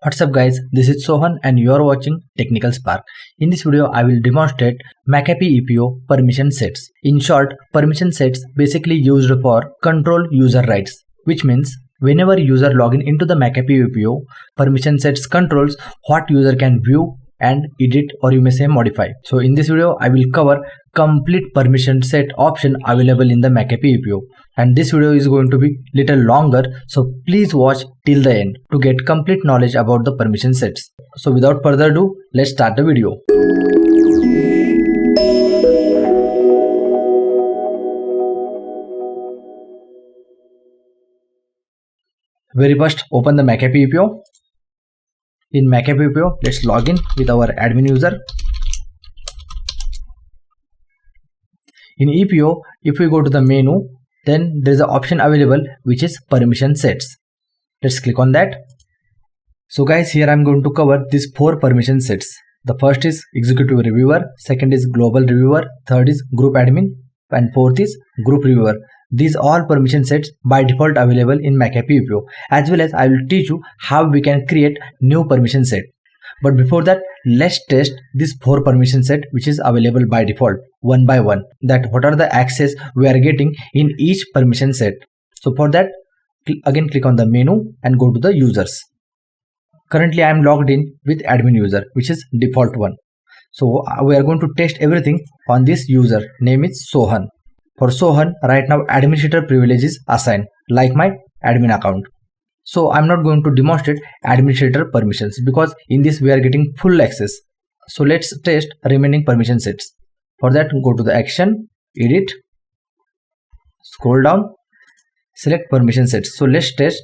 What's up guys, this is Sohan and you are watching Technical Spark. In this video, I will demonstrate McAfee EPO permission sets. In short, permission sets basically used for control user rights, which means whenever user login into the McAfee EPO, permission sets controls what user can view and edit, or you may say modify. So in this video, I will cover complete permission set option available in the McAfee EPO. And this video is going to be little longer, so please watch till the end to get complete knowledge about the permission sets. So without further ado, let's start the video. Very first, open the McAfee EPO. In McAfee EPO, let's log in with our admin user. In EPO, if we go to the menu, then there is an option available which is permission sets. Let's click on that. So guys, here I'm going to cover these 4 permission sets. The first is executive reviewer, second is global reviewer, third is group admin, and fourth is group reviewer. These all permission sets by default available in McAfee EPO, as well as I will teach you how we can create new permission set. But before that, let's test this 4 permission set which is available by default one by one, that what are the access we are getting in each permission set. So for that, again click on the menu and go to the users. Currently I am logged in with admin user, which is default one. So we are going to test everything on this user. Name is Sohan. For Sohan, right now administrator privilege is assigned like my admin account. So I'm not going to demonstrate administrator permissions because in this we are getting full access. So let's test remaining permission sets. For that, go to the action, edit, scroll down, select permission sets. So let's test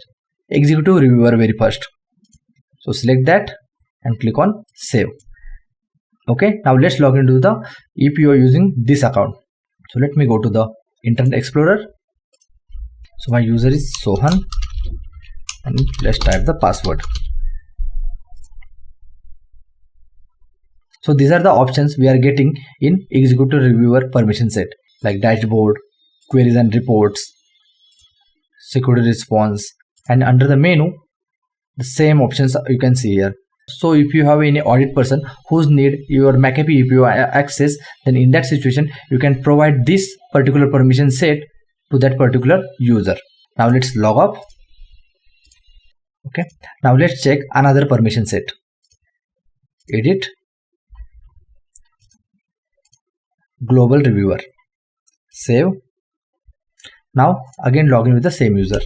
executive reviewer very first. So select that and click on save. Okay, now let's log into the EPO using this account. So let me go to the Internet Explorer. So my user is Sohan and let's type the password. So these are the options we are getting in executive reviewer permission set, like dashboard, queries and reports, security response, and under the menu the same options you can see here. So if you have any audit person who's need your McAfee EPO access, then in that situation you can provide this particular permission set to that particular user. Now let's log off. Okay, now let's check another permission set. Edit, global reviewer, save. Now again log in with the same user.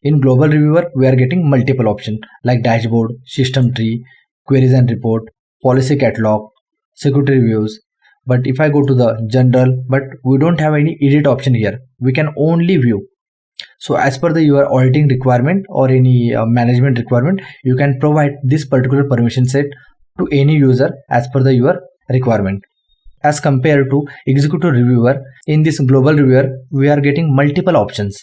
In global reviewer, we are getting multiple options like dashboard, system tree, queries and report, policy catalog, security reviews. But if I go to the general, but we don't have any edit option here. We can only view. So as per your auditing requirement or any management requirement, you can provide this particular permission set to any user as per your requirement. As compared to executive reviewer, in this global reviewer, we are getting multiple options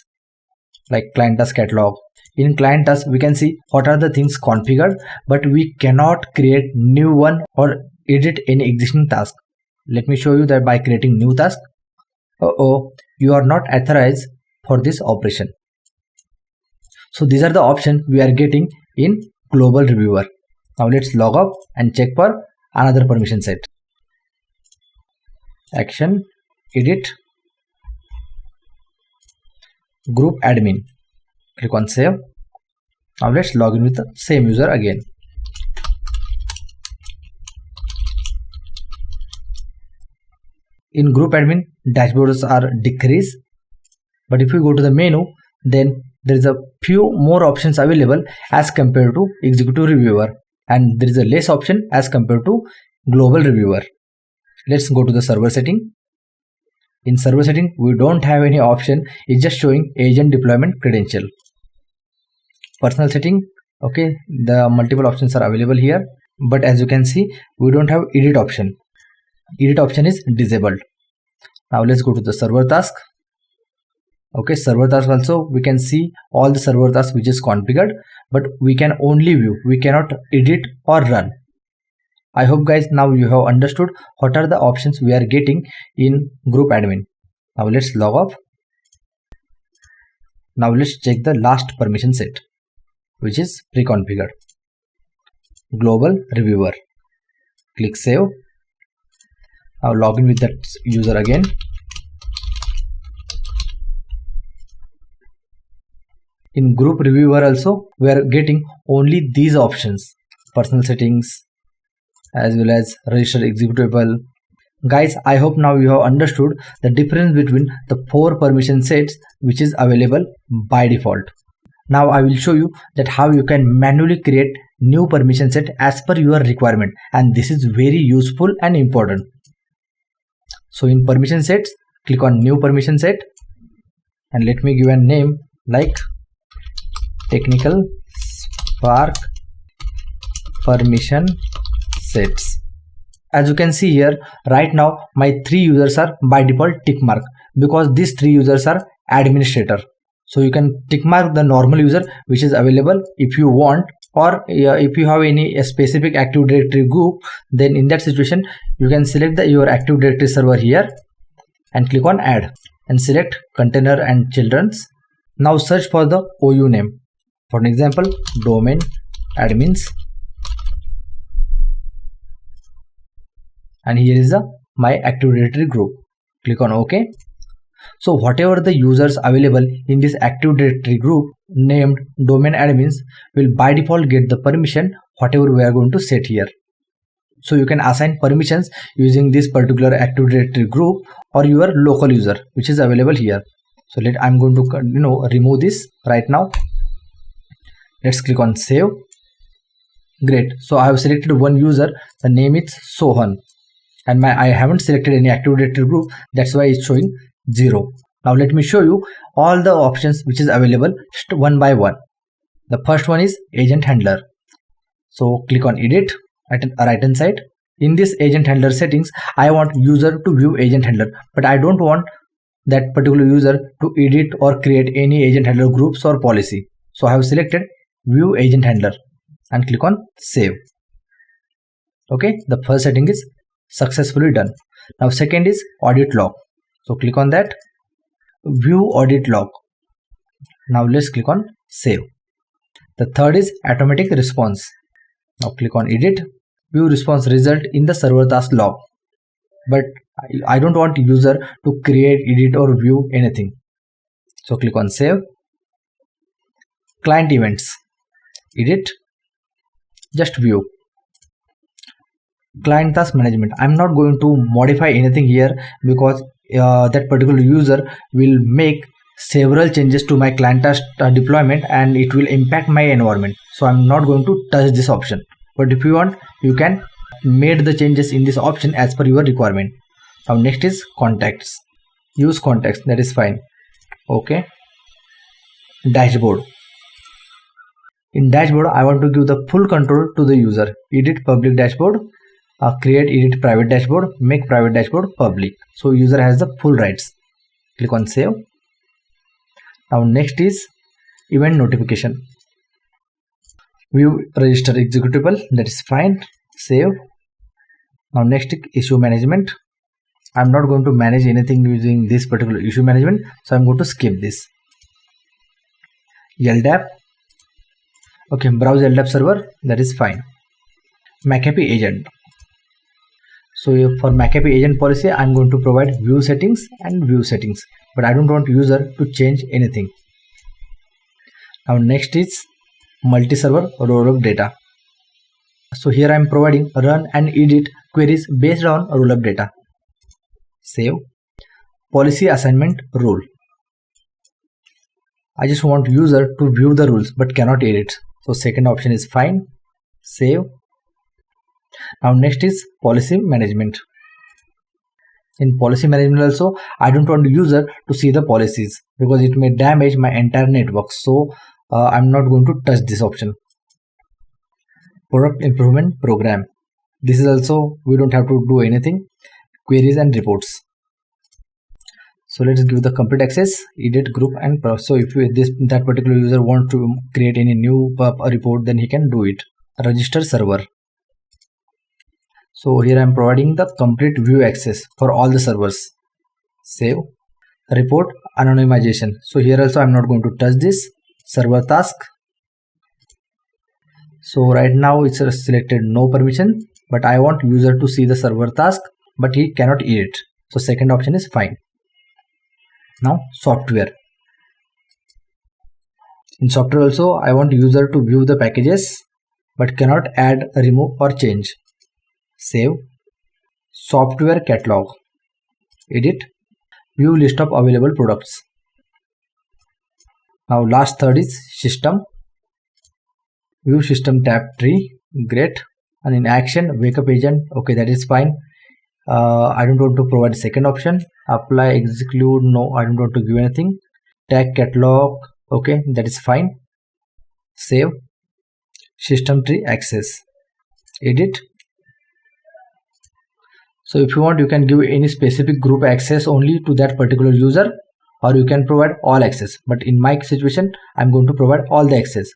like client task catalog. In client task, we can see what are the things configured, but we cannot create new one or edit any existing task. Let me show you that by creating new task. You are not authorized for this operation. So these are the options we are getting in global reviewer. Now let's log off and check for another permission set. Action, edit, group admin. Click on save. Now let's log in with the same user again. In group admin, dashboards are decreased, but if you go to the menu, then there is a few more options available as compared to executive reviewer, and there is a less option as compared to global reviewer. Let's go to the server setting. In server setting, we don't have any option. It's just showing agent deployment credential. Personal setting, okay, the multiple options are available here, but as you can see, we don't have edit option. Edit option is disabled. Now let's go to the server task. Okay, server task also we can see all the server tasks which is configured, but we can only view, we cannot edit or run. I hope guys now you have understood what are the options we are getting in group admin. Now let's log off Now let's check the last permission set, which is pre-configured. Global reviewer. Click save. Now log in with that user again. In group reviewer also, we are getting only these options: personal settings as well as register executable. Guys, I hope now you have understood the difference between the 4 permission sets which is available by default. Now I will show you that how you can manually create new permission set as per your requirement, and this is very useful and important. So in permission sets, click on new permission set and let me give a name like technical Spark permission sets. As you can see here, right now my 3 users are by default tick mark because these 3 users are administrator. So you can tick mark the normal user which is available if you want, or if you have any specific Active Directory group, then in that situation you can select your Active Directory server here and click on add and select container and children's. Now search for the OU name. For an example, domain admins, and here is my Active Directory group. Click on OK. So whatever the users available in this Active Directory group named domain admins will by default get the permission whatever we are going to set here. So you can assign permissions using this particular Active Directory group or your local user which is available here. So I'm going to remove this right now. Let's click on save. Great. So I have selected one user. The name is Sohan, and I haven't selected any Active Directory group. That's why it's showing 0. Now let me show you all the options which is available one by one. The first one is agent handler. So click on edit at the right hand side. In this agent handler settings, I want user to view agent handler, but I don't want that particular user to edit or create any agent handler groups or policy. So I have selected view agent handler and click on save. Okay, the first setting is successfully done. Now second is audit log. So click on that, view audit log. Now let's click on save. The third is automatic response. Now click on edit, view response result in the server task log. But I don't want user to create, edit or view anything. So click on save. Client events, edit, just view. Client task management, I'm not going to modify anything here because that particular user will make several changes to my client task deployment and it will impact my environment. So I'm not going to touch this option. But if you want, you can make the changes in this option as per your requirement. Now next is contacts. Use contacts, that is fine. Okay. Dashboard. In dashboard, I want to give the full control to the user. Edit public dashboard, create edit private dashboard, make private dashboard public. So user has the full rights. Click on save. Now next is event notification. View register executable, that is fine. Save. Now next, issue management. I'm not going to manage anything using this particular issue management, so I'm going to skip this. LDAP. Okay, browse LDAP server, that is fine. McAfee agent. So for McAfee agent policy, I'm going to provide view settings and view settings, but I don't want user to change anything. Now next is multi-server rollup data. So here I'm providing run and edit queries based on rollup data. Save. Policy assignment rule. I just want user to view the rules but cannot edit. So second option is fine. Save. Now next is policy management. In policy management also, I don't want the user to see the policies because it may damage my entire network. So I'm not going to touch this option. Product improvement program. This is also, we don't have to do anything. Queries and reports. So let's give the complete access, edit group and so if that particular user wants to create any new report, then he can do it. Register server. So here I am providing the complete view access for all the servers. Save. report anonymization. So here also I'm not going to touch this server task. So right now it's selected no permission, but I want user to see the server task, but he cannot edit. So second option is fine. Now software. In software also I want user to view the packages, but cannot add, remove or change. Save. Software catalog. Edit. View list of available products. Now last third is system. View system tab tree. Great. And in action, wake up agent. Okay, that is fine. I don't want to provide second option. Apply, exclude. No, I don't want to give anything. Tag catalog. Okay, that is fine. Save. System tree access. Edit. So if you want, you can give any specific group access only to that particular user, or you can provide all access. But in my situation, I'm going to provide all the access.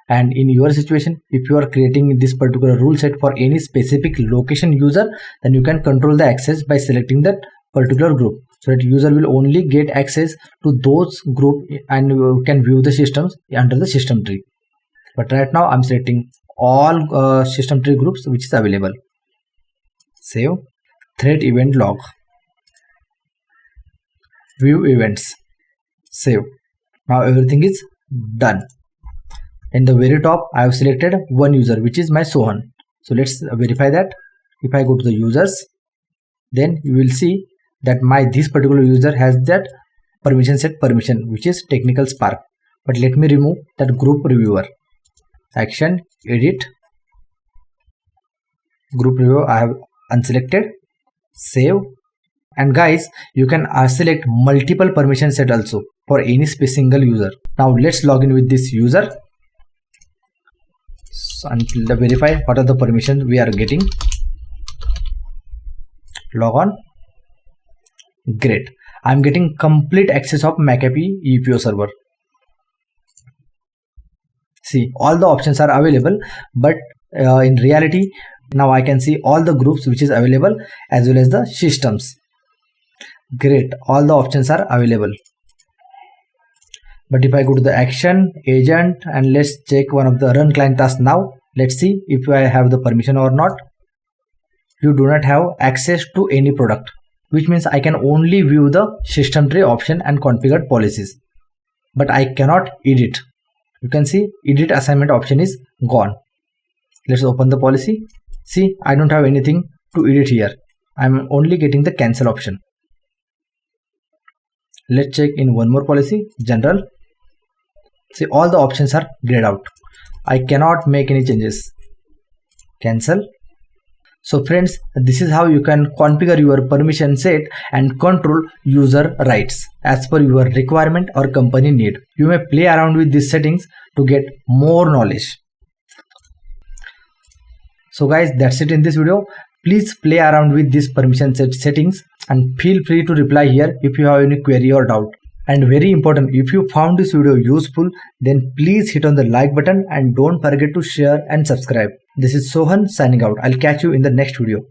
And in your situation, if you are creating this particular rule set for any specific location user, then you can control the access by selecting that particular group, so that user will only get access to those group and you can view the systems under the system tree. But right now I'm selecting all system tree groups which is available. Save. Thread event log. View events. Save. Now everything is done. In the very top, I have selected one user, which is my Sohan. So let's verify that. If I go to the users, then you will see that this particular user has that permission set permission, which is Technical Spark. But let me remove that group reviewer. Action, edit. Group reviewer I have unselected. Save. And guys, you can select multiple permission set also for any single user. Now let's log in with this user. Until verify what are the permissions we are getting. Log on. Great. I'm getting complete access of McAfee EPO server. See, all the options are available, but in reality, now I can see all the groups which is available as well as the systems. Great. All the options are available. But if I go to the action, agent, and let's check one of the run client task now. Let's see if I have the permission or not. You do not have access to any product, which means I can only view the system tree option and configured policies, but I cannot edit. You can see edit assignment option is gone. Let's open the policy. See, I don't have anything to edit here. I'm only getting the cancel option. Let's check in one more policy, general. See, all the options are grayed out. I cannot make any changes. Cancel. So friends, this is how you can configure your permission set and control user rights as per your requirement or company need. You may play around with these settings to get more knowledge. So guys, that's it in this video. Please play around with these permission set settings and feel free to reply here if you have any query or doubt. And very important, if you found this video useful, then please hit on the like button and don't forget to share and subscribe. This is Sohan signing out. I'll catch you in the next video.